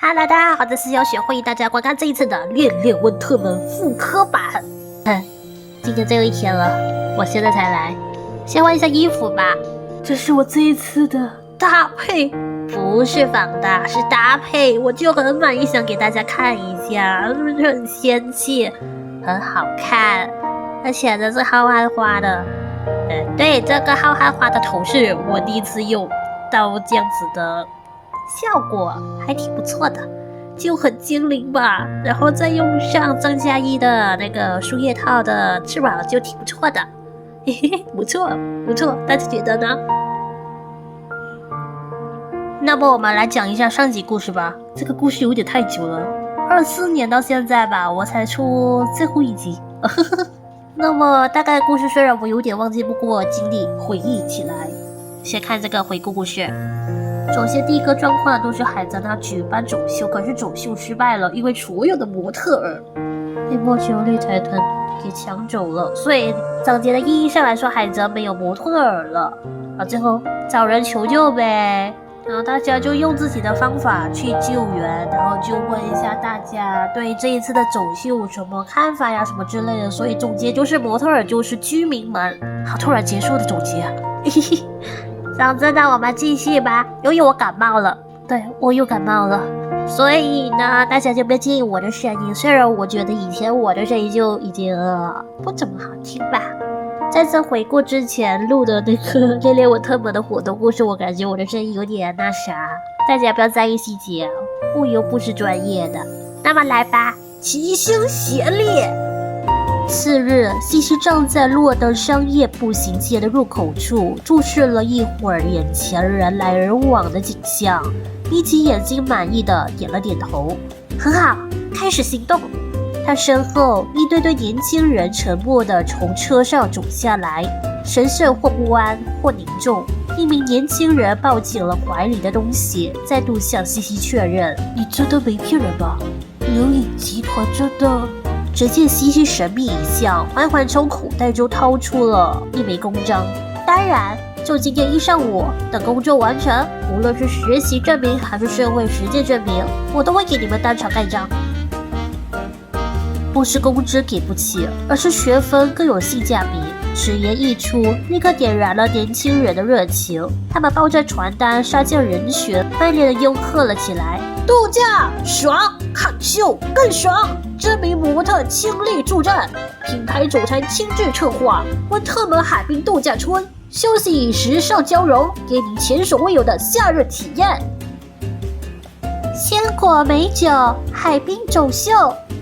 哈嘍，大家好，這是小雪，歡迎大家觀看這一次的《戀戀溫特們》復刻版。今天最後一天了，我現在才來，先換一下衣服吧。這是我這一次的搭配，不是仿搭，是搭配，我就很滿意，想給大家看一下，是不是很仙氣，很好看，而且這是浩瀚花的。對，這個浩瀚花的頭飾我第一次用到這樣子的效果還挺不錯的，就很精靈吧。然後再用上张嘉译的那個樹葉套的翅膀，就挺不錯的。嘿嘿，不錯不錯，大家覺得呢？那麼我們來講一下上集故事吧。這個故事有點太久了，24年到現在吧，我才出最後一集。那麼大概故事雖然我有點忘記，不過經歷回憶起來。先看這個回顧故事。首先第一個狀況都是海泽娜舉辦走秀，可是走秀失敗了，因為所有的模特兒被墨丘利財團給搶走了，所以整潔的意義上來說，海澤沒有模特兒了。最後找人求救唄，然後大家就用自己的方法去救援，然后就問一下大家對這一次的走秀有什麼看法呀，什麼之類的。所以總結就是模特兒就是居民們。好突然結束的總結啊！想知道我們繼續吧，由於我感冒了，對，我又感冒了，所以呢，大家就不要介意我的聲音。雖然我覺得以前我的聲音就已經不怎麼好聽吧。在這回顧之前錄的那個戀戀溫特們的活動故事，我感覺我的聲音有點那啥，大家不要在意細節，我又不是專業的。那麼來吧，齊心協力。次日，西西站在洛登商業步行街的入口處，注視了一會兒眼前人來人往的景象，眯起眼睛滿意的點了點頭。很好，開始行動。他身後一對對年輕人沉默地從車上走下來，神色或不安或凝重。一名年輕人抱緊了懷裡的東西，再度向西西確認：“你真的沒騙人吧？劉穎集團真的？”只見西西神秘一笑，緩緩從口袋中掏出了一枚公章。當然，就今天一上午的工作完成，無論是實習證明還是社會實踐證明，我都會給你們當場蓋章。不是工資給不起，而是學分更有性價比。此言一出，立刻點燃了年輕人的熱情。他們抱着傳單殺進人群，賣力地吆喝了起來：度假爽，看秀更爽！知名模特傾力助陣，品牌總裁親自策劃溫特們海濱度假村，休息時尚交融，給你前所未有的夏日體驗。鮮果美酒，海濱走秀，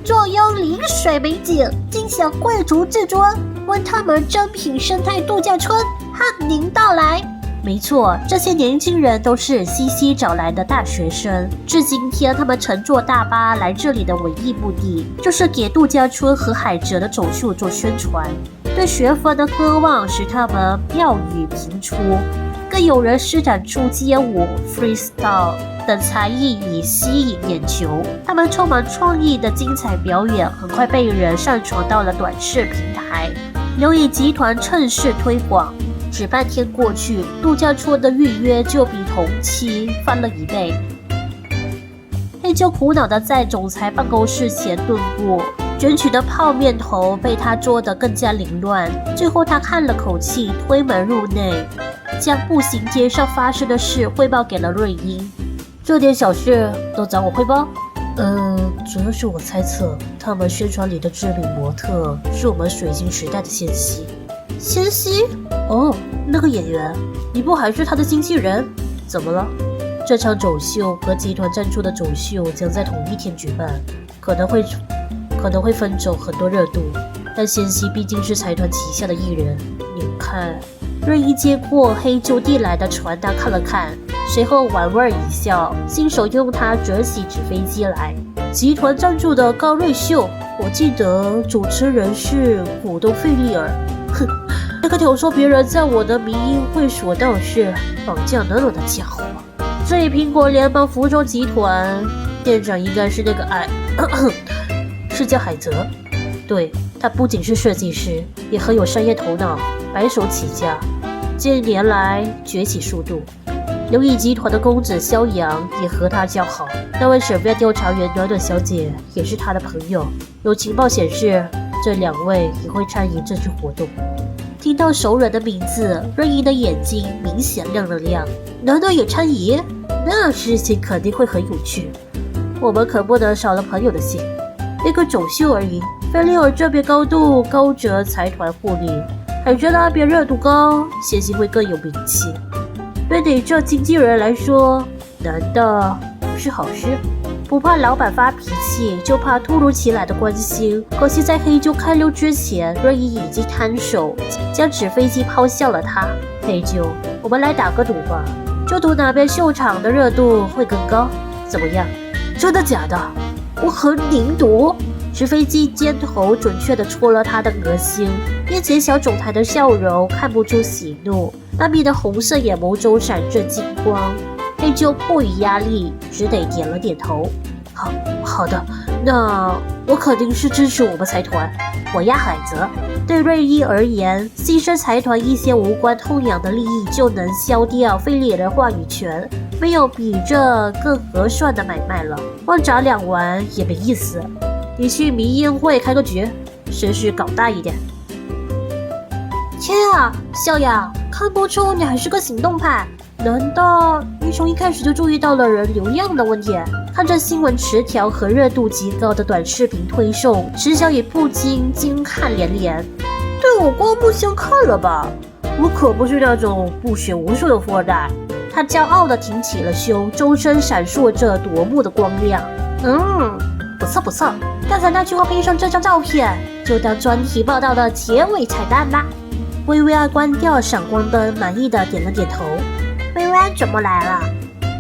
坐擁臨水美景，盡享貴族至尊。溫特們珍品生態度假村和您到來。沒錯，這些年輕人都是西西找來的大學生。至今天，他們乘坐大巴來這裡的唯一目的，就是給度假村和海澤的走秀做宣傳。對學分的渴望使他們妙語頻出，更有人施展出街舞、freestyle 等才藝以吸引眼球。他們充滿創意的精彩表演，很快被人上傳到了短視平台。劉穎集團趁勢推廣。只半天過去，度假村的預約就比同期翻了1倍。黑鳩苦惱地在總裁辦公室前踱步，捲起的泡麵頭被他做得更加凌亂。最後他嘆了口氣，推門入內，將步行街上發生的事匯報給了瑞英。這點小事都找我匯報？主要是我猜測，他們宣傳裡的知名模特是我們水晶時代的仙希。仙希？哦，那個演員，你不還是他的經紀人？怎麼了？這場走秀和集團贊助的走秀將在同一天舉辦，可能會分走很多熱度，但仙希畢竟是財團旗下的藝人，你看。瑞一接過黑鳩遞來的傳單看了看，隨後玩味一笑，親手用它折起紙飛機來。集團贊助的高瑞秀，我記得主持人是股東費利爾。哼，那個挑唆別人在我的名義會所鬧事、綁架暖暖的家伙。至於蘋果聯邦服裝集團店長，應該是那個是叫海澤。對，他不僅是設計師，也很有商業頭腦，白手起家，近年來崛起速度。劉毅集團的公子肖陽也和他交好，那位省份調查員暖暖小姐也是他的朋友。有情報顯示，這2位也會參與這次活動。聽到熟人的名字，瑞英的眼睛明顯亮了亮。暖暖也參與？那事情肯定會很有趣。我們可不能少了朋友的心。一個走秀而已，菲利爾這邊高度高則財團獲利，海珍那邊熱度高，先行會更有名氣。對你這經紀人來說，難道不是好事？不怕老闆發脾氣，就怕突如其來的關心。可惜在黑鳩開溜之前，瑞伊已經攤手，將紙飛機拋向了他。黑鳩，我們來打個賭吧，就賭哪邊秀場的熱度會更高，怎麼樣？真的假的？我和您賭。紙飛機尖頭準確地戳了他的額心，面前小總裁的笑容看不出喜怒，那邊的紅色眼眸中閃着金光。黑鳩迫於壓力，只得點了點頭。好的，那我肯定是支持我們財團。我壓海澤。對瑞伊而言，犧牲財團一些無關痛癢的利益就能消掉費利爾的話語權，沒有比這更合算的買賣了。萬砸兩玩也沒意思。你去迷宴會開個局，聲勢搞大一點。天啊，肖陽，看不出你還是個行動派。難道你從一開始就注意到了人流量的問題？看着新聞詞條和熱度極高的短視頻推送，池小雨不禁驚嘆連連。對我刮目相看了吧？我可不是那種不學無術的富二代。他驕傲地挺起了胸，周身閃爍着奪目的光亮。不錯不錯，剛才那句話配上這張照片，就當專題報道的結尾彩蛋吧。薇薇安關掉閃光燈，滿意的點了點頭。薇薇安怎麼來了？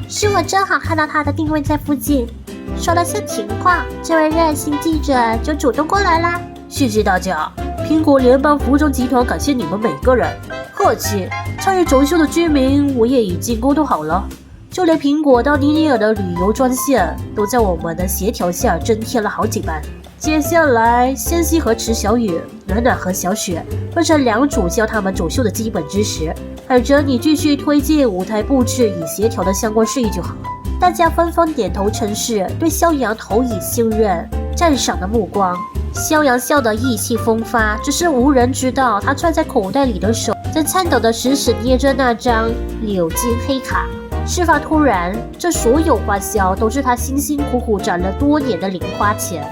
是我正好看到他的定位在附近，說了些情況，這位熱心記者就主動過來啦。謝謝大家，蘋果聯邦服裝集團感謝你們每個人。客氣，參與走秀的居民我也已經溝通好了。就連蘋果到尼尼爾的旅遊專線都在我們的協調下增添了好幾班。接下來，仙希和池小雨、暖暖和小雪分成2組教他們走秀的基本知識。海哲，你繼續推進舞台布置與協調的相關事宜就好。大家紛紛點頭稱是，對肖陽投以信任、讚賞的目光。肖陽笑得意氣風發，只是無人知道他揣在口袋裡的手正顫抖地死死捏着那張鎏金黑卡。事發突然，這所有花銷都是他辛辛苦苦賺了多年的零花錢。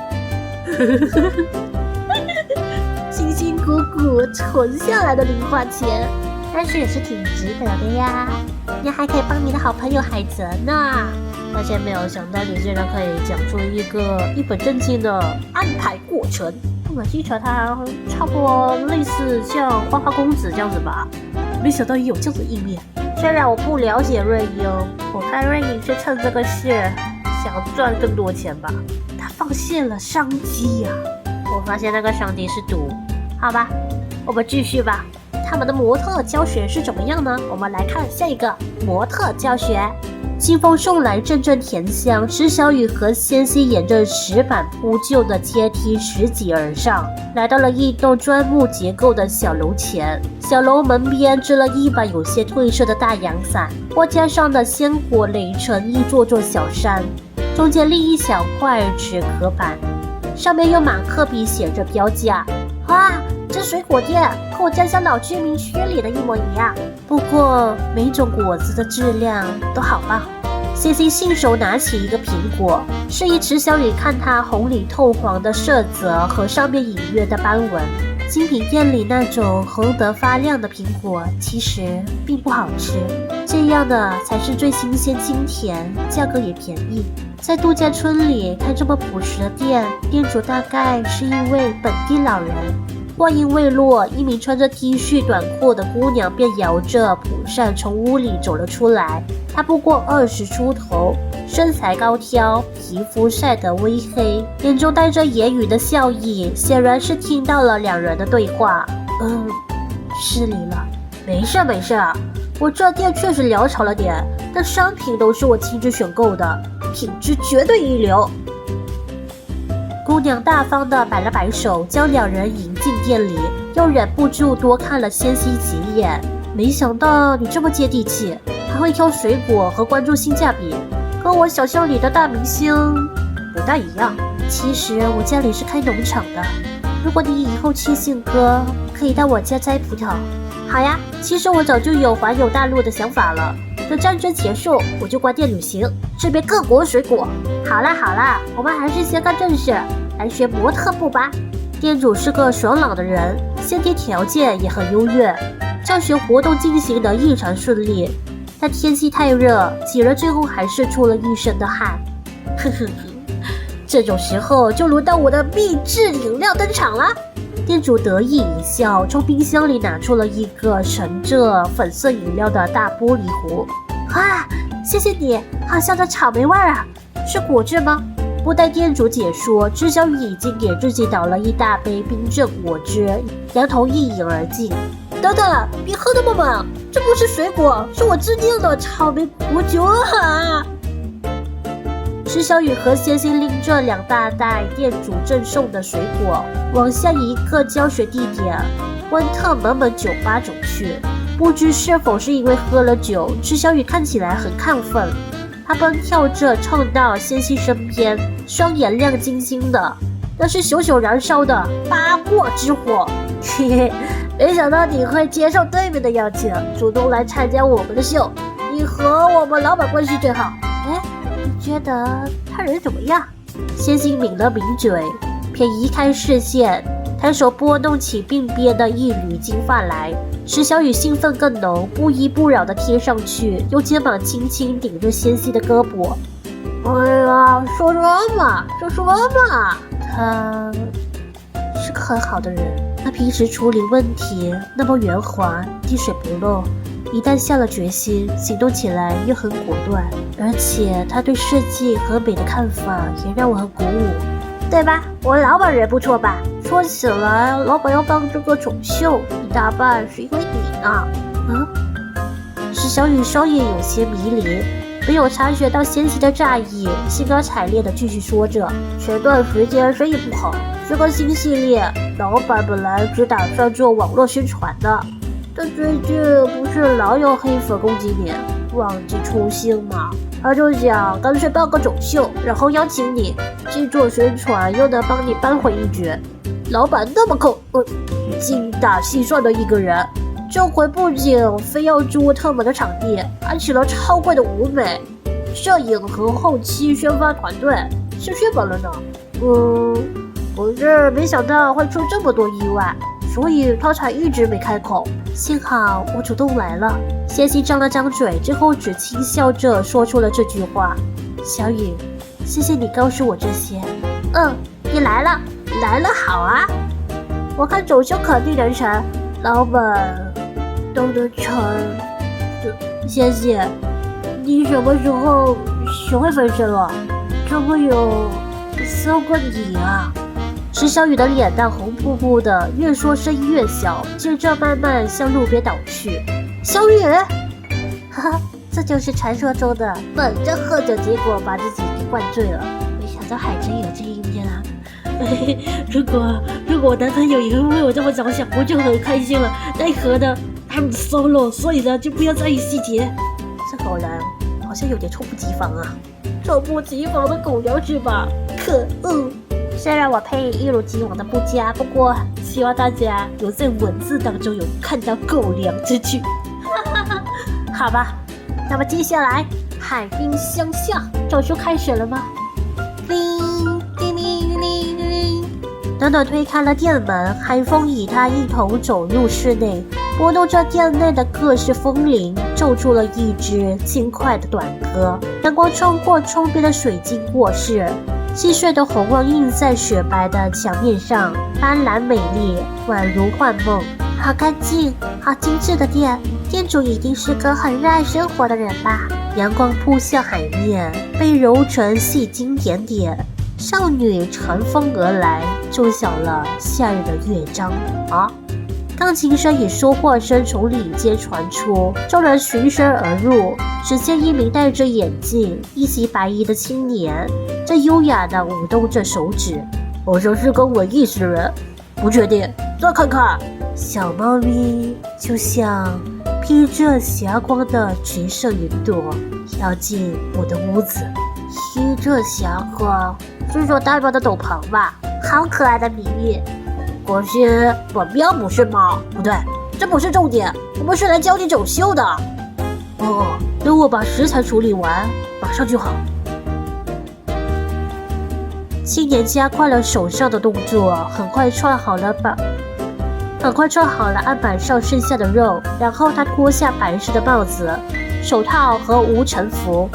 辛辛苦苦存下來的零花錢，但是也是挺值得的呀。你還可以幫你的好朋友海澤呢。但是沒有想到你竟然可以講出一本正經的安排過程。我記得他差不多類似像花花公子這樣子吧，沒想到也有這樣子的一面。雖然我不了解瑞英，我看瑞英是趁這個事想賺更多錢吧。他放現了商機呀。我發現那個商機是賭。好吧，我們繼續吧。他們的模特教學是怎麼樣呢？我們來看下一個模特教學。清風送來陣陣甜香，池小雨和仙希沿着石板鋪就的階梯拾級而上，來到了一棟磚木結構的小樓前。小樓門邊支了一把有些褪色的大陽傘，貨架上的鮮果垒成一座座小山，中間立一小塊紙殼板，上面用馬克筆寫着標價。哇，這水果店和我家鄉老居民區裡的一模一樣，不過每種果子的質量都好棒。仙希信手拿起一個蘋果，示意池小雨看它紅裡透黃的色澤和上面隱約的斑紋。精品店裡那種紅得發亮的蘋果其實並不好吃，這樣的才是最新鮮精甜，價格也便宜。在度假村裡開這麼樸實的店，店主大概是一位本地老人。話音未落，一名穿着 T 恤短褲的姑娘便搖着蒲扇從屋裡走了出來。她不過20出頭，身材高挑，皮膚曬得微黑，眼中帶着揶揄的笑意，顯然是聽到了兩人的對話。失禮了。沒事沒事，我這店確實潦草了點，但商品都是我親自選購的，品質絕對一流。姑娘大方地擺了擺手，將兩人迎進店裡，又忍不住多看了仙希幾眼。沒想到你這麼接地氣，還會挑水果和關注性價比，跟我想象裡的大明星不大一樣。其實我家裡是開農場的，如果你以後去信鴿，可以到我家摘葡萄。好呀，其實我早就有環遊大陸的想法了。等戰爭結束，我就關店旅行，吃遍各國水果。好啦，我們還是先幹正事，來學模特步吧。店主是個爽朗的人，先天條件也很優越，教學活動進行得異常順利。但天氣太熱，幾人最後還是出了一身的汗。呵呵，這種時候就輪到我的秘製飲料登場了。店主得意一笑，從冰箱裡拿出了一個盛着粉色飲料的大玻璃壺。啊，謝謝你，好香的草莓味啊！是果汁嗎？不待店主解說，知曉宇已經給自己倒了一大杯冰鎮果汁，兩頭一飲而盡。等等，別喝那麼猛，這不是水果，是我自釀的草莓果酒啊！知曉宇和仙心拎着2大袋店主贈送的水果，往下一個教學地點温特门门酒吧走去。不知是否是因為喝了酒，知曉宇看起来很亢奮。他奔跳着衝到仙心身邊，雙眼亮晶晶的，那是熊熊燃燒的八卦之火。嘿嘿，沒想到你會接受對面的邀請，主動來參加我們的秀。你和我們老闆關係最好。哎，你覺得他人怎麼樣？仙心抿了抿嘴，便移開視線，抬手撥弄起鬢邊的一縷金髮來。池小雨興奮更濃，不依不饒地貼上去，用肩膀輕輕頂着仙心的胳膊。哎呀，說什麼？就說嘛，他是個很好的人。他平時處理問題那麼圓滑，滴水不漏，一旦下了決心，行動起來又很果斷。而且他對設計和美的看法也讓我很鼓舞，對吧？我老闆人不錯吧？說起來，老闆要辦這個走秀，一大半是因為你呢。池小雨雙眼有些迷離，沒有察覺到仙心的詫異，興高采烈地繼續說着：前段時間生意不好，這個新系列，老闆本來只打算做網絡宣傳的，但最近不是老有黑粉攻擊你，忘記初心嘛，他就想乾脆辦個走秀，然後邀請你，既做宣傳又能幫你扳回一局。老闆那麼精打細算的一個人，這回不僅非要租特門的場地，還請了超貴的舞美、攝影和後期宣發團隊，是血本了呢。可是沒想到會出這麼多意外，所以他才一直沒開口。幸好我主動來了。仙心張了張嘴，最後只輕笑着說出了這句話。小雨，謝謝你告訴我這些。你來了好啊，我看走秀肯定能成，老闆都能成。仙心，你什麼時候學會分身了？怎麼有3個你啊？池小雨的臉蛋紅撲撲的，越說聲音越小，接着慢慢向路邊倒去。小雨，哈哈，這就是傳說中的本着喝酒，結果把自己給灌醉了。沒想到還真有這一面啊！如果我男朋友也會為我這麼着想，我就很開心了。奈何呢，I'm solo， 所以呢就不要在意細節。這狗糧好像有點猝不及防啊！猝不及防的狗糧是吧？可惡！雖然我配音一如既往的不佳，不過希望大家有在文字當中有看到狗糧之句。好吧，那麼接下來海濱相向走秀開始了嗎？暖暖推開了店門，寒風與他一同走入室內，撥弄着店內的各式風鈴，奏出了一支輕快的短歌。陽光穿過窗邊的水晶過室，細碎的紅光映在雪白的牆面上，斑斕美麗，宛如幻夢。好乾淨，好精緻的店，店主一定是個很熱愛生活的人吧？陽光撲向海面，被揉成細晶點點。少女乘風而來，奏響了夏日的樂章。鋼琴聲與說話聲從裡間傳出，眾人循聲而入。只見一名戴着眼鏡、一襲白衣的青年，正優雅地舞動着手指，好像是個文藝詩人，不確定，再看看。小貓咪就像披着霞光的橘色雲朵飄進我的屋子。披着霞光，是说代表的斗篷吧？好可愛的谜语。可是本喵不是猫，不对，这不是重点，我们是来教你走秀的。哦，等我把食材處理完，馬上就好。青年加快了手上的動作，很快串好了案板上剩下的肉，然後他脫下白色的帽子、手套和無塵服，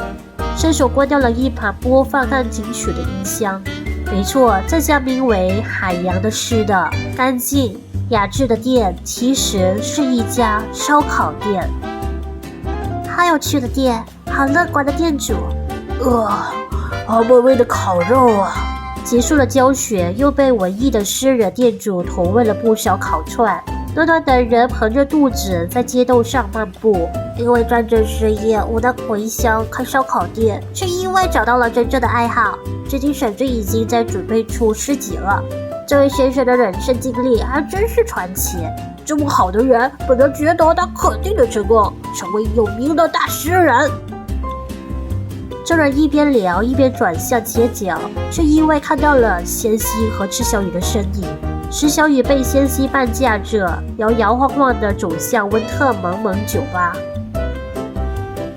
伸手關掉了一旁播放暗景曲的音箱。沒錯，這家名為海洋的濕的、乾淨、雅致的店，其實是一家燒烤店。好有趣的店，好樂觀的店主。好美味的烤肉啊！結束了教學，又被文藝的詩人店主投餵了不少烤串。暖暖等人膨着肚子在街道上漫步，因為戰爭失業，無能回鄉開燒烤店，卻意外找到了真正的愛好。至今甚至已經在準備出詩集了。這位先生的人生經歷還真是傳奇。這麼好的人，本人覺得他肯定能成功，成為有名的大詩人。眾人一邊聊一邊轉向街角，卻意外看到了仙溪和池小雨的身影。池小雨被仙溪半架着，搖搖晃晃地走向溫特蒙蒙酒吧。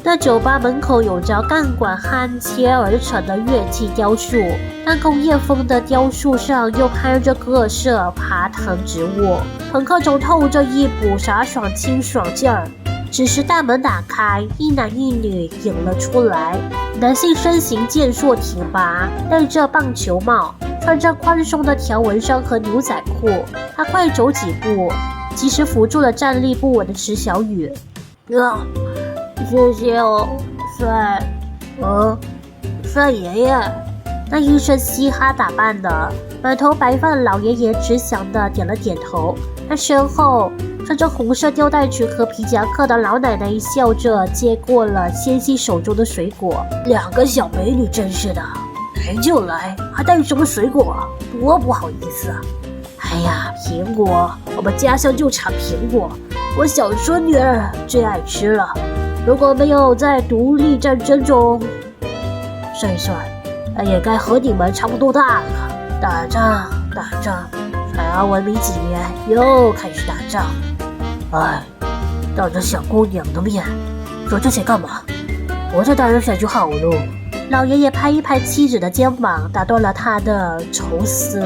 那酒吧門口有着鋼管焊接而成的樂器雕塑，但工業風的雕塑上又拍着各色爬藤植物，朋克中透着一股颯爽清爽勁兒。只是大門打開，一男一女迎了出來。男性身形健碩挺拔，戴着棒球帽，穿着寬鬆的條紋衫和牛仔褲。他快走幾步，及時扶住了站立不穩的池小雨。謝謝哦，帥爺爺。那一身嘻哈打扮的、滿頭白髮的老爺爺慈祥地點了點頭。他身後穿着紅色吊帶裙和皮夾克的老奶奶笑着接過了仙溪手中的水果。兩個小美女真是的，來就來，還帶什麼水果？多不好意思啊！哎呀，蘋果，我們家鄉就產蘋果，我小孫女兒最愛吃了。如果沒有在獨立戰爭中，算一算，也該和你們差不多大了。打仗，海洋文明幾年又開始打仗。當着小姑娘的面說這些幹嘛？活着當然選就好了。老爺爺拍一拍妻子的肩膀，打斷了他的愁思，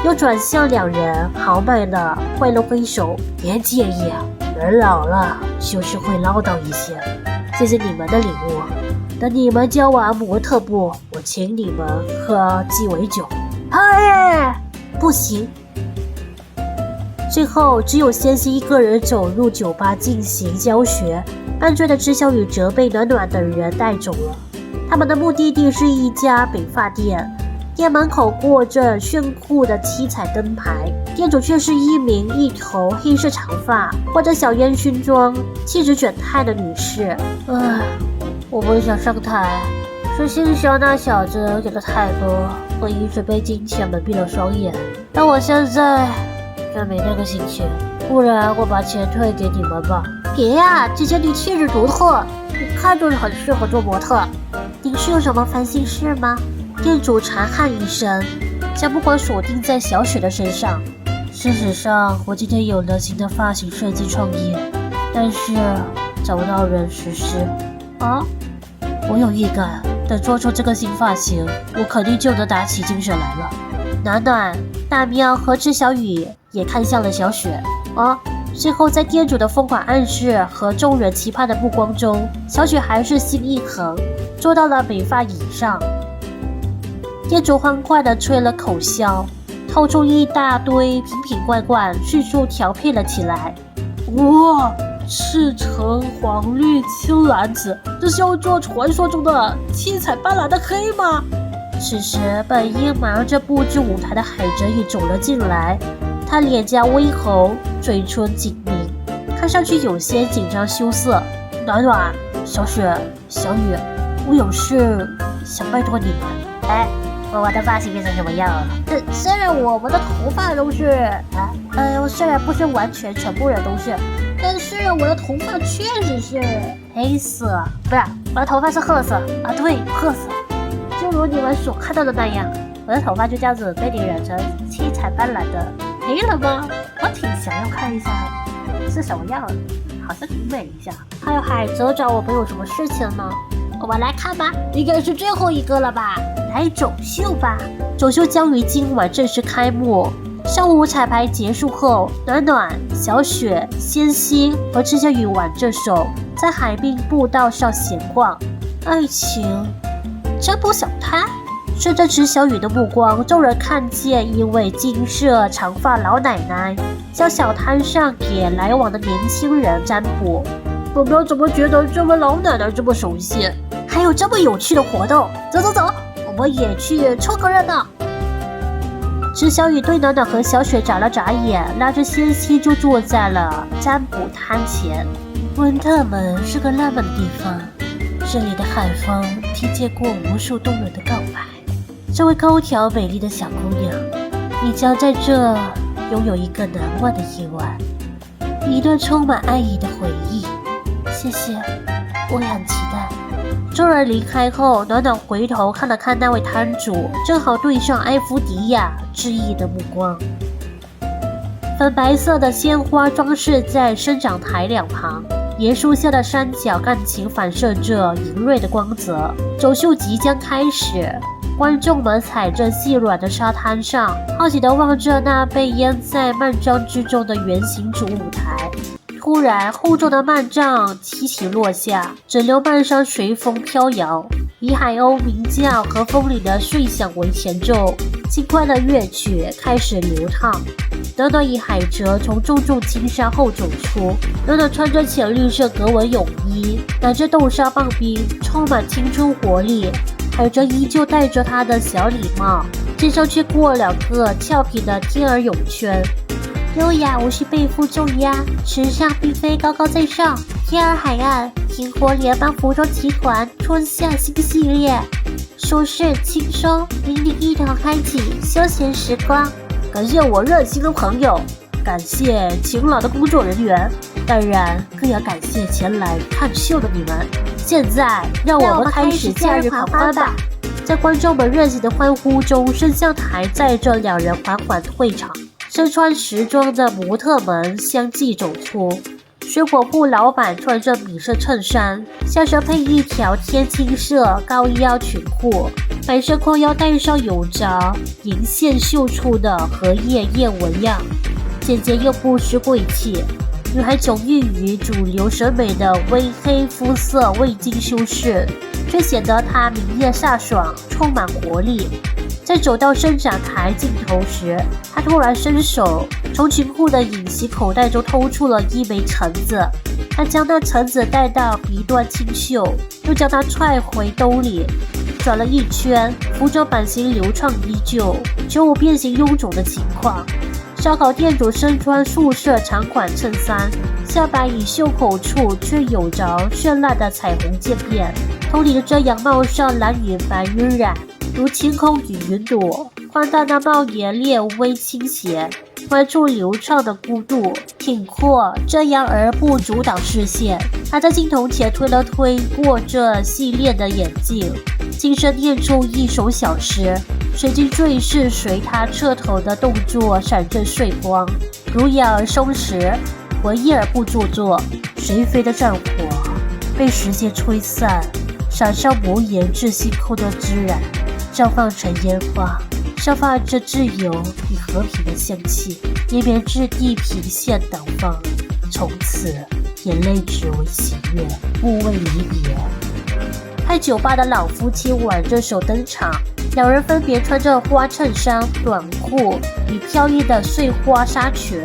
又轉向兩人豪邁地揮了揮手。別介意，人老了就是會嘮叨一些。謝謝你們的禮物，等你們交完模特部，我請你們喝雞尾酒。不行。最後只有仙溪一個人走入酒吧進行教學，半醉的池小雨則被暖暖等人帶走了。他們的目的地是一家美髮店，店門口掛着炫酷的七彩燈牌，店主卻是一名一頭黑色長髮、畫着小煙燻妝、氣質捲態的女士。我不想上台，是心想那小子給的太多，我已準備金錢蒙蔽了雙眼，但我現在真沒那個心情，不然我把錢退給你們吧。別呀，姐姐你氣質獨特，一看就是很適合做模特。您是有什麼煩心事嗎？店主長喊一聲，將目光鎖定在小雪的身上。事實上，我今天有了新的髮型設計創意，但是找不到人實施。我有預感，等做出這個新髮型，我肯定就能打起精神來了。暖暖、大喵和池小雨也看向了小雪。最後在店主的瘋狂暗示和眾人期盼的目光中，小雪還是心一橫，坐到了美髮椅上。店主歡快地吹了口簫，掏出一大堆瓶瓶罐罐，迅速調配了起來。哇，赤橙黃綠青藍紫，這是要做傳說中的七彩斑斕的黑嗎？此時本應忙着布置舞台的海哲也走了進來，他臉頰微紅，嘴唇緊抿，看上去有些緊張羞澀。暖暖、小雪、小雨，我有事想拜托你們。我的髮型變成什麼樣了？雖然我們的頭髮都是雖然不是完全全部人都是，但是我的頭髮確實是黑色，不是，我的頭髮是褐色啊，對，褐色，就如你們所看到的那樣，我的頭髮就這樣子被你染成七彩斑斕的黑了嗎？我挺想要看一下是什麼樣的，好像挺美一下。還有海澤找我們有什麼事情呢？我們來看吧，應該是最後一個了吧？來走秀吧！走秀將於今晚正式開幕。上午彩排結束後，暖暖、小雪、仙希和赤小雨挽着手在海濱步道上閒逛。愛情占卜小攤。順着赤小雨的目光，眾人看見一位金色長髮老奶奶向小攤上給來往的年輕人占卜。我们怎麼覺得這位老奶奶這麼熟悉？還有這麼有趣的活動，走走走，我們也去湊個熱鬧。赤小雨對暖暖和小雪眨了眨眼，拉着仙希就坐在了占卜攤前。溫特門是個浪漫的地方，這裡的海風聽見過無數動人的告白。這位高挑美麗的小姑娘，你將在這擁有一個難忘的夜晚，一段充滿愛意的回憶。謝謝，我也很期待。眾人離開後，暖暖回頭看了看那位攤主，正好對上埃夫迪亞致意的目光。粉白色的鮮花裝飾在生長台兩旁，椰樹下的山腳鋼琴反射着銀銳的光澤。走秀即將開始，觀眾們踩着細軟的沙灘上，好奇地望着那被淹在幔帳之中的圓形主舞台。突然，厚重的幔帳起起落下，整流漫山隨風飄搖，以海鷗鳴叫和風鈴的碎響為前奏，輕快的樂曲開始流淌。暖暖與海哲從重重金沙後走出，暖暖穿着淺綠色格紋泳衣，拿着豆沙棒冰，充滿青春活力。海哲依舊戴着他的小禮帽，肩上卻過兩個俏皮的天鵝泳圈。優雅無需背負重壓，時尚並非高高在上。天兒海岸，銀河聯邦服裝集團春夏新系列，舒適輕鬆，與你一同開啟休閒時光。感謝我熱心的朋友，感謝勤勞的工作人員，當然更要感謝前來看秀的你們。現在，讓我們開始假日狂歡吧！在觀眾們熱情的歡呼中，升降台載着兩人緩緩退場。身穿時裝的模特們相繼走出，水果鋪老闆穿着米色襯衫，下身配一條天青色高腰裙褲，白色扣腰帶上有着銀線繡出的荷葉燕紋樣，簡潔又不失貴氣。女孩迥異於主流審美的微黑膚色未經修飾，卻顯得她明豔颯爽，充滿活力。在走到伸展台盡頭時，他突然伸手從裙褲的隱形口袋中偷出了一枚橙子，他將那橙子帶到鼻端清秀，又將它揣回兜裡，轉了一圈，服裝版型流暢依舊，全無變形臃腫的情況。燒烤店主身穿素色長款襯衫，下擺與袖口處卻有着絢爛的彩虹漸變，頭頂的遮陽帽上藍與白暈染，如晴空與雲朵，寬大的帽檐略微傾斜，彎處流暢的弧度挺闊，遮陽而不阻擋視線。他在鏡頭前推了推過這細練的眼鏡，輕聲念出一首小詩，水晶墜飾隨他側頭的動作閃着碎光，儒雅而鬆弛，文藝而不做作。隨飛的戰火被時間吹散，灑上無言至星空的孜然，綻放成煙花，散發着自由與和平的香氣，綿綿至地平線等方。從此，眼淚只為喜悅，不為離別。開酒吧的老夫妻挽着手登場，兩人分別穿着花襯衫、短褲與飄逸的碎花紗裙，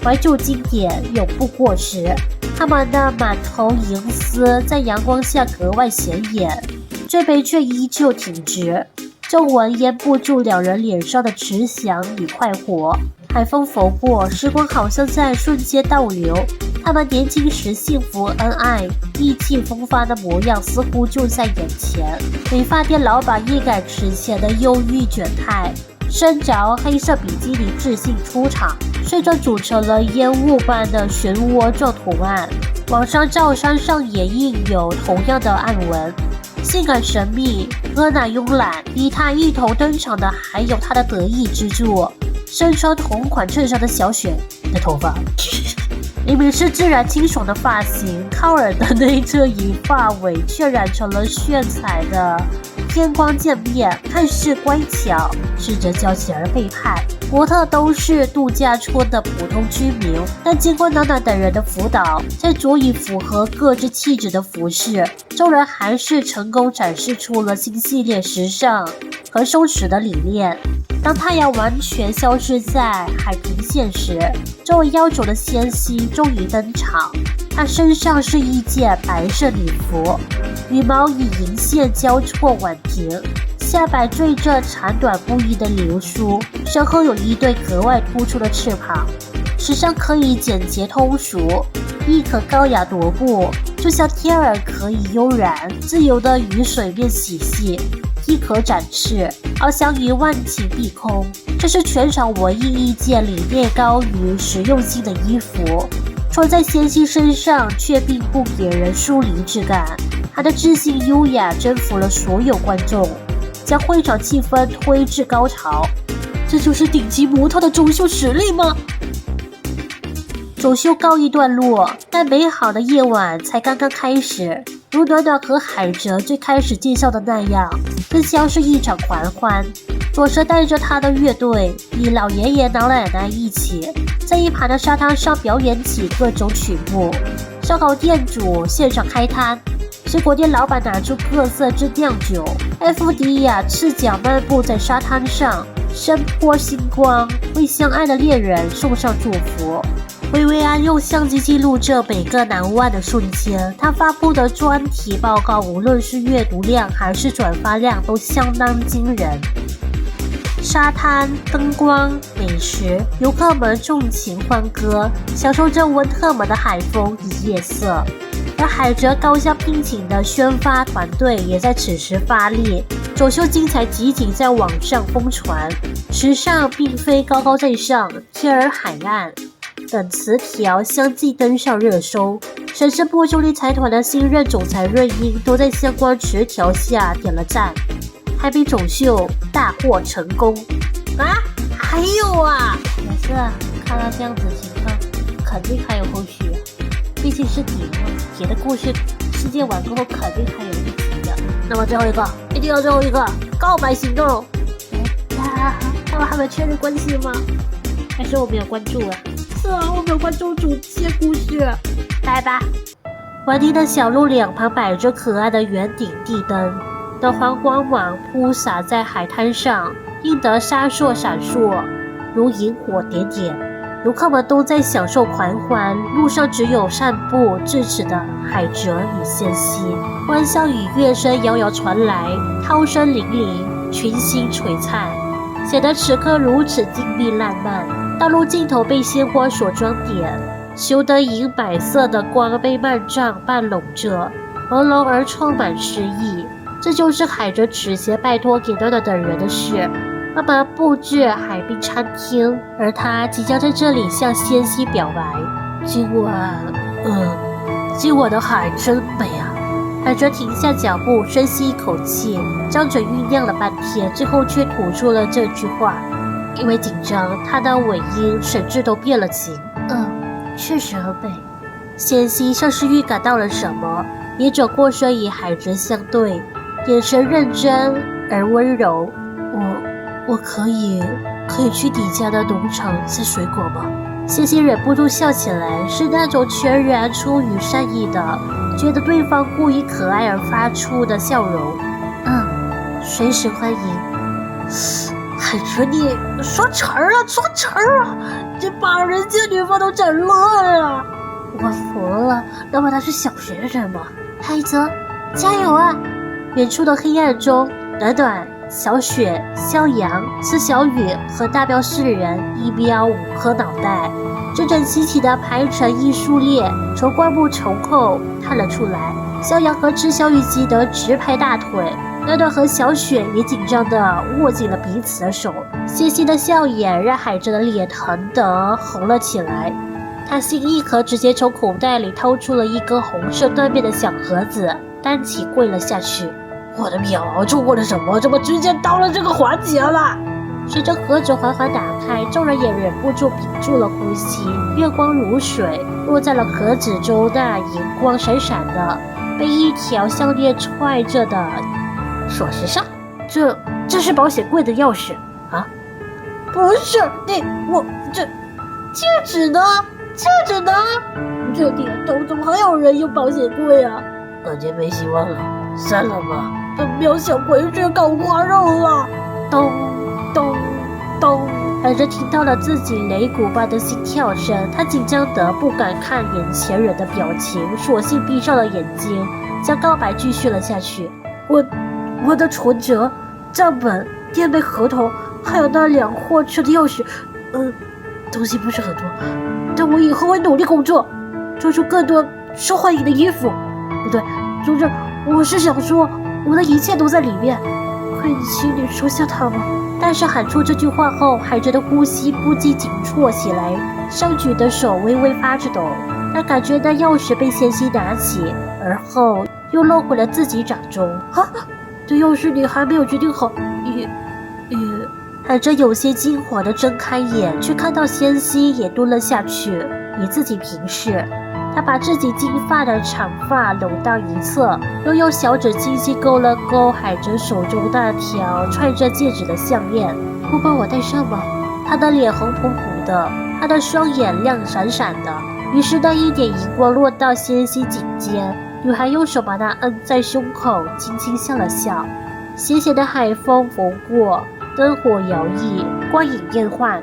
懷舊經典永不過時。他們的滿頭銀絲在陽光下格外顯眼，嘴眉卻依舊挺直。皺紋掩不住兩人臉上的慈祥與快活。海風拂過，時光好像在瞬間倒流。他們年輕時幸福恩愛、意氣風發的模樣似乎就在眼前。理髮店老闆一改之前的憂鬱捲態，身着黑色比基尼自信出場，隨着組成了煙霧般的漩渦狀圖案。網上照衫上也印有同樣的暗紋。性感神秘、婀娜慵懶，與他一同登場的還有他的得意之作，身穿同款襯衫的小雪的頭髮。明明是自然清爽的髮型，靠耳的內側銀髮尾卻染成了炫彩的天光漸面，看似乖巧，實則嬌氣而背叛。模特都是度假村的普通居民，但經過暖暖等人的輔導，在足以符合各自氣質的服飾，眾人還是成功展示出了新系列時尚和鬆弛的理念。當太陽完全消失在海平線時，這位妖種的仙姬終於登場。她身上是一件白色禮服，羽毛以銀線交錯婉平，下擺綴着長短不一的流蘇，身後有一對格外突出的翅膀。時尚可以簡潔通俗，亦可高雅踱步，就像天兒可以悠然自由地與水面嬉戲，亦可展翅，翱翔於萬頃碧空。這是全場唯一一件理念高於實用性的衣服，穿在仙姬身上卻並不給人疏離之感。她的自信優雅征服了所有觀眾，將會場氣氛推至高潮。這就是頂級模特的走秀實力嗎？走秀告一段落，但美好的夜晚才剛剛開始。如暖暖和海哲最開始介紹的那樣，更像是一場狂歡。左蛇帶着他的樂隊，與老爺爺老奶奶一起，在一旁的沙灘上表演起各種曲目。燒烤店主現場開攤，水果店老闆拿出各色之釀酒。FD 亞赤腳漫步在沙灘上，身潑星光，為相愛的戀人送上祝福。薇薇安用相機記錄着每個難忘的瞬間。他發布的專題報告，無論是閱讀量還是轉發量，都相當驚人。沙灘、燈光、美食，遊客們縱情歡歌，享受着溫特蒙的海風與夜色。而海哲高效聘請的宣發團隊也在此時發力，走秀精彩集錦在網上瘋傳。時尚並非高高在上，天兒海岸等詞條相繼登上熱搜。神聖波兄弟財團的新任總裁潤英都在相關詞條下點了讚。海濱走秀大獲成功啊！還有啊，沒事，看到這樣子的情況，肯定還有後續。畢竟是底嘛，底的故事世界完過後肯定還有一集的。那麼最後一個，一定要最後一個告白行動。他們還沒確認關係嗎？還是我沒有關注啊？是啊，我沒有關注主線故事。來吧。玩庭的小路兩旁擺着可愛的圓頂地燈。的黃光芒鋪灑在海灘上，映得閃爍閃爍，如螢火點點。遊客們都在享受狂歡，路上只有散步至此的海哲與仙姬。歡笑與樂聲遙遙傳來，濤聲粼粼，群星璀璨，顯得此刻如此靜謐爛漫。道路盡頭被鮮花所裝點，修得銀白色的光被幔帳半籠着，朦朧而充滿詩意。這就是海哲此前拜託給暖暖等人的事，他們布置海濱餐廳，而他即將在這裡向仙姬表白。今晚的海真美啊！海哲停下腳步，深吸一口氣，張嘴醞釀了半天，最後卻吐出了這句話。因為緊張，他的尾音甚至都變了情。確實很美。仙姬像是預感到了什麼，也轉過身與海哲相對。眼神認真而溫柔。我可以去底下的農場摘水果嗎？仙姬忍不住笑起來，是那種全然出於善意的，覺得對方故意可愛而發出的笑容。隨時歡迎。海哲，你說詞兒啊！這把人家女方都整亂了。我服了，那麼他是小學生嗎？海哲，加油啊！遠處的黑暗中，暖暖、小雪、肖陽、施小雨和大標4人一標5顆腦袋，整整齊齊地排成一數列，從灌木叢後探了出來。肖陽和施小雨急得直拍大腿，暖暖和小雪也緊張地握緊了彼此的手，纖細的笑顏讓海哲的臉疼得紅了起來。他心一橫，直接從口袋裡掏出了一個紅色緞面的小盒子，單膝跪了下去。我的喵，我做過了什麼？怎麼直接到了這個環節了？隨着盒子緩緩打開，眾人也忍不住屏住了呼吸。月光如水，落在了盒子中那銀光閃閃的，被一條項鏈揣着的鎖匙上。這是保險櫃的鑰匙啊？不是這戒指呢？戒指呢？這年頭怎麼還有人用保險櫃啊？感覺沒希望了，散了吧。喵想回去搞花肉了。咚咚咚，海哲聽到了自己擂鼓般的心跳聲，他緊張得不敢看眼前人的表情，索性閉上了眼睛，將告白繼續了下去。我的存折、賬本、店面合同，還有那輛貨車的鑰匙，東西不是很多，但我以後會努力工作，做出更多受歡迎的衣服。不對，總之我是想說，我的一切都在裡面，可以請你收下它嗎？但是喊出这句話後，海哲的呼吸不禁緊迫起來，上舉的手微微發着抖。他感覺那鑰匙被纖細拿起，而後又落回了自己掌中。啊，這鑰匙你還沒有決定好？海哲有些驚慌地睜開眼，卻看到仙溪也蹲了下去，以自己平視。他把自己金髮的長髮攏到一側，又用小指輕輕勾了勾海哲手中那條揣着戒指的項鏈。不幫我戴上嗎？他的臉紅撲撲的，他的雙眼亮閃閃的。於是那一點熒光落到仙溪頸間，女孩用手把她摁在胸口，輕輕笑了笑。鹹鹹的海風拂過，燈火搖曳，光影變幻。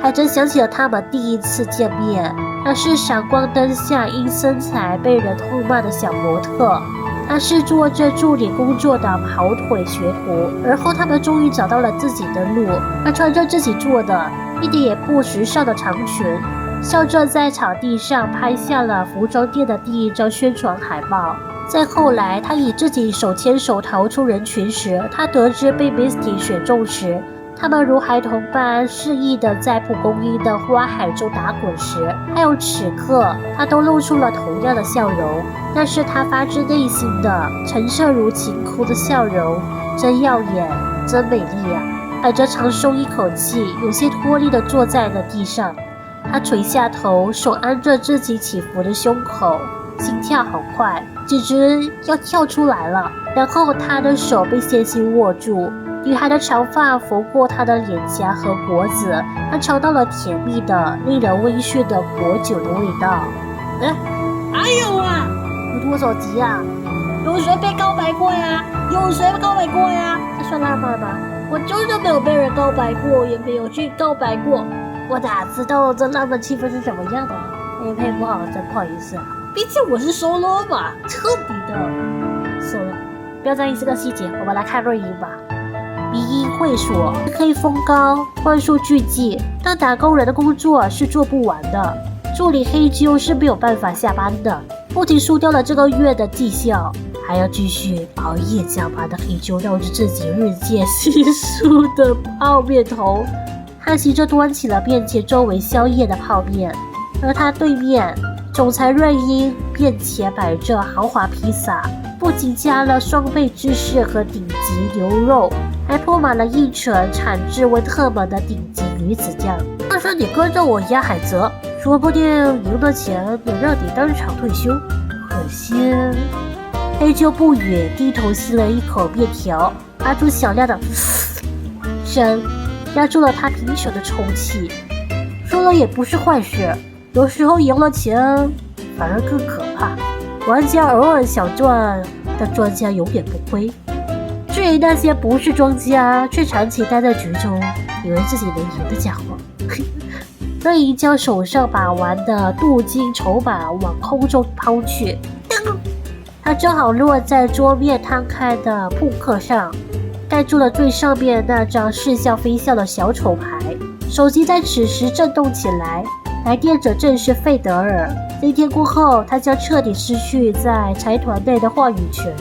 海哲想起了他們第一次見面，她是閃光燈下因身材被人痛罵的小模特，她是做着助理工作的跑腿學徒。而後他們終於找到了自己的路，她穿着自己做的一點也不時尚的長裙，笑着在場地上拍下了服裝店的第一張宣傳海報。再後來，他與自己手牽手逃出人群時，他得知被 Misty 選中時，他們如孩童般肆意地在蒲公英的花海中打滾時，還有此刻，他都露出了同樣的笑容。那是他發自內心的澄澈如晴空的笑容，真耀眼，真美麗啊！海哲長鬆一口氣，有些脫力地坐在了地上。他垂下頭，手按着自己起伏的胸口，心跳好快，簡直要跳出來了。然後他的手被仙溪握住，女孩的長髮拂過他的臉頰和脖子，他嘗到了甜蜜的、令人微醺的果酒的味道。還有啊，有多少集啊？有誰被告白過呀？有誰告白過呀？這算浪漫嗎？我就是沒有被人告白過，也沒有去告白過。我哪知道這浪漫氣氛是怎麼樣的？也配不好，真不好意思啊。畢竟我是 solo 嘛，徹底的 solo。不要在意這個細節，我們來看錄音吧。迷因會所可以風高，萬數俱寂，但打工人的工作是做不完的。助理黑鳩是沒有辦法下班的，不僅輸掉了這個月的績效，還要繼續熬夜加班的黑鳩繞着自己日漸稀疏的泡麵頭，嘆息着端起了面前周圍宵夜的泡麵。而他對面，總裁瑞英面前擺着豪華披薩，不僅加了雙倍芝士和頂級牛肉，還鋪滿了一層產自溫特蒙的頂級魚子醬。要是你跟着我一樣，海哲，說不定贏的錢能讓你當場退休。可惜，黑鳩不語，低頭吸了一口麵條，發出響亮的聲，壓住了他貧窮的抽泣。說了也不是壞事，有時候贏了錢反而更可怕。玩家偶爾想賺，但莊家永遠不虧。至於那些不是莊家卻長期待在局中，以為自己能贏的家伙，瑞銀將手上把玩的鍍金籌碼往空中拋去，它正好落在桌面攤開的撲克上。蓋住了最上面那張似笑非笑的小丑牌。手機在此時震動起來，來電者正是費德爾。今天過後，他將徹底失去在財團內的話語權。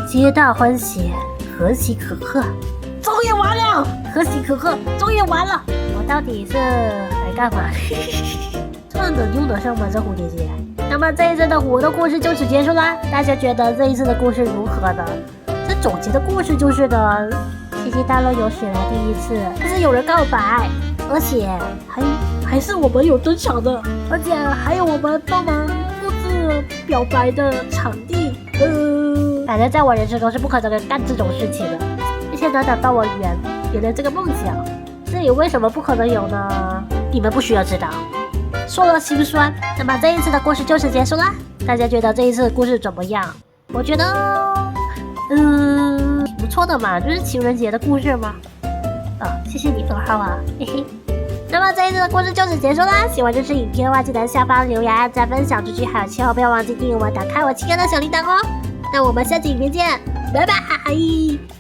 皆大歡喜，可喜可賀。終於完了，可喜可賀，終於完了。我到底是來幹嘛？這能用得上嗎？這蝴蝶結？那麼這一次的活動故事就此結束啦。大家覺得這一次的故事如何呢？這總結的故事就是呢，奇蹟大陸有史來第一次，就是有人告白，而且還是我們有登場的，而且還有我們幫忙布置表白的場地。反正在我人生中是不可能幹這種事情的。一天暖暖幫我圓了這個夢想，至於為什麼不可能有呢？你們不需要知道。說了心酸，那麼這一次的故事就此結束啦。大家覺得這一次的故事怎麼樣？我覺得，挺不錯的嘛，就是情人節的故事嘛。謝謝你2號啊，嘿嘿。那麼這一次的故事就此結束啦。喜歡這支影片的話，記得下方留言、按讚、分享出去，還有千萬不要忘記訂閱我，打開我親愛的小鈴鐺哦。那我們下期影片見，拜拜。